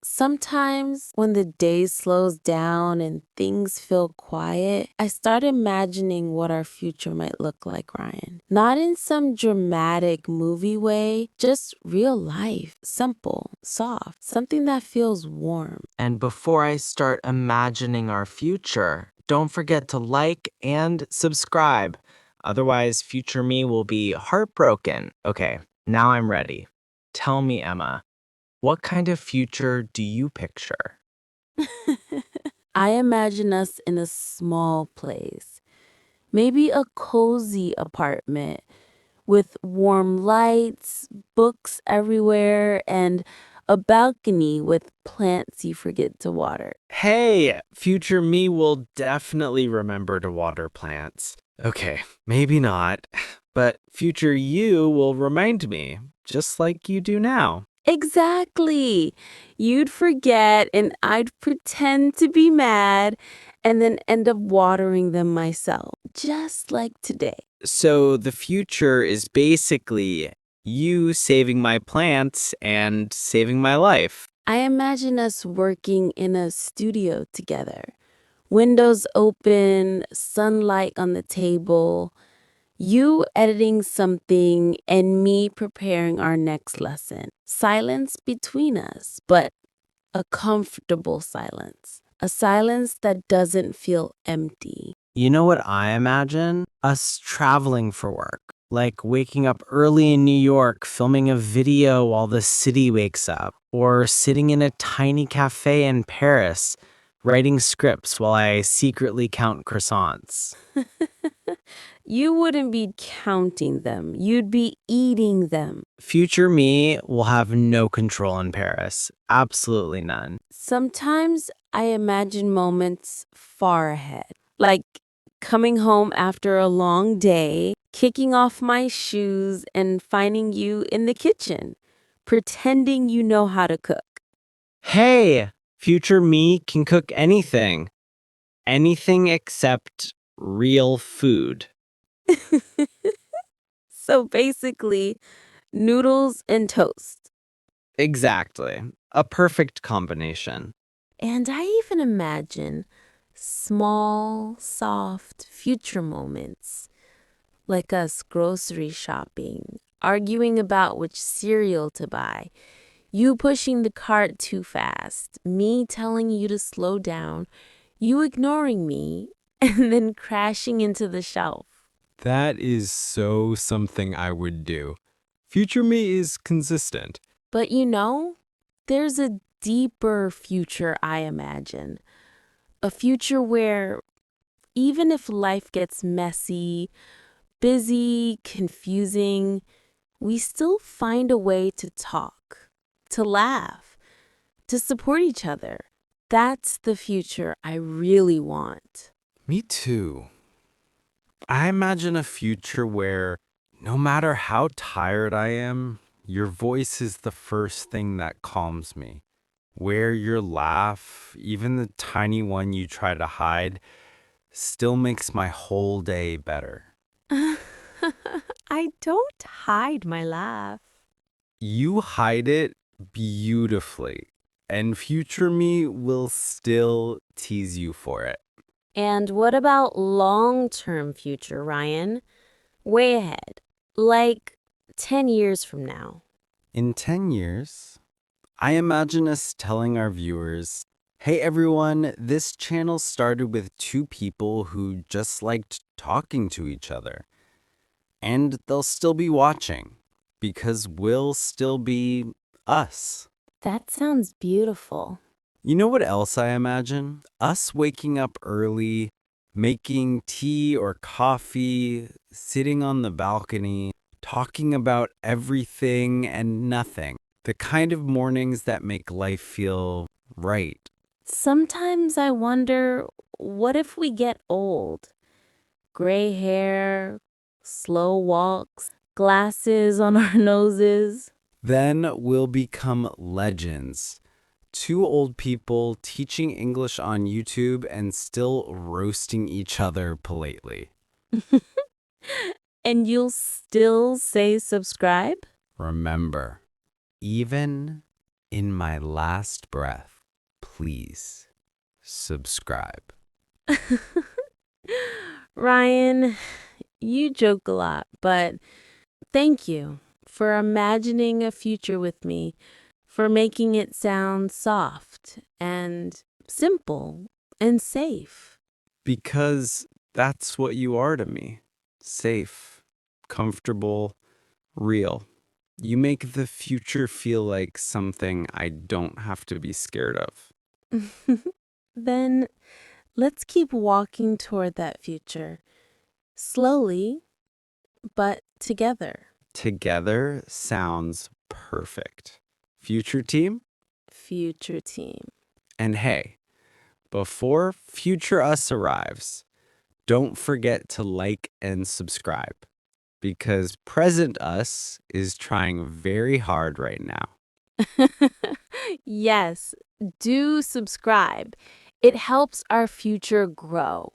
Sometimes when the day slows down and things feel quiet, I start imagining what our future might look like, Ryan. Not in some dramatic movie way, just real life, simple, soft, something that feels warm. And before I start imagining our future, don't forget to like and subscribe. Otherwise, future me will be heartbroken. Okay, now I'm ready. Tell me, Emma, what kind of future do you picture? I imagine us in a small place, maybe a cozy apartment with warm lights, books everywhere, and a balcony with plants you forget to water. Hey, future me will definitely remember to water plants. Okay, maybe not, but future you will remind me, just like you do now. Exactly. You'd forget, and I'd pretend to be mad and then end up watering them myself, just like today. So the future is basically you saving my plants and saving my life. I imagine us working in a studio together. Windows open, sunlight on the table, you editing something, and me preparing our next lesson. Silence between us, but a comfortable silence. A silence that doesn't feel empty. You know what I imagine? Us traveling for work. Like waking up early in New York, filming a video while the city wakes up, or sitting in a tiny cafe in Paris, writing scripts while I secretly count croissants. You wouldn't be counting them, you'd be eating them. Future me will have no control in Paris. Absolutely none. Sometimes I imagine moments far ahead, like coming home after a long day, kicking off my shoes, and finding you in the kitchen, pretending you know how to cook. Hey, future me can cook anything. Anything except real food. So basically, noodles and toast. Exactly. A perfect combination. And I even imagine small, soft future moments, like us grocery shopping, arguing about which cereal to buy, you pushing the cart too fast, me telling you to slow down, you ignoring me, and then crashing into the shelf. That is so something I would do. Future me is consistent. But there's a deeper future I imagine. A future where even if life gets messy, busy, confusing, we still find a way to talk, to laugh, to support each other. That's the future I really want. Me too. I imagine a future where no matter how tired I am, your voice is the first thing that calms me. Where your laugh, even the tiny one you try to hide, still makes my whole day better. I don't hide my laugh. You hide it beautifully, and future me will still tease you for it. And what about long-term future, Ryan? Way ahead, like 10 years from now. In 10 years, I imagine us telling our viewers, hey everyone, this channel started with two people who just liked talking to each other. And they'll still be watching because we'll still be us. That sounds beautiful. You know what else I imagine? Us waking up early, making tea or coffee, sitting on the balcony, talking about everything and nothing. The kind of mornings that make life feel right. Sometimes I wonder, what if we get old? Gray hair, slow walks, glasses on our noses. Then we'll become legends. Two old people teaching English on YouTube and still roasting each other politely. And you'll still say subscribe? Remember, even in my last breath, please subscribe. Ryan, you joke a lot, but thank you for imagining a future with me, for making it sound soft and simple and safe. Because that's what you are to me. Safe, comfortable, real. You make the future feel like something I don't have to be scared of. Then let's keep walking toward that future, slowly, but together. Together sounds perfect. Future team? Future team. And hey, before future us arrives, don't forget to like and subscribe because present us is trying very hard right now. Yes, do subscribe. It helps our future grow.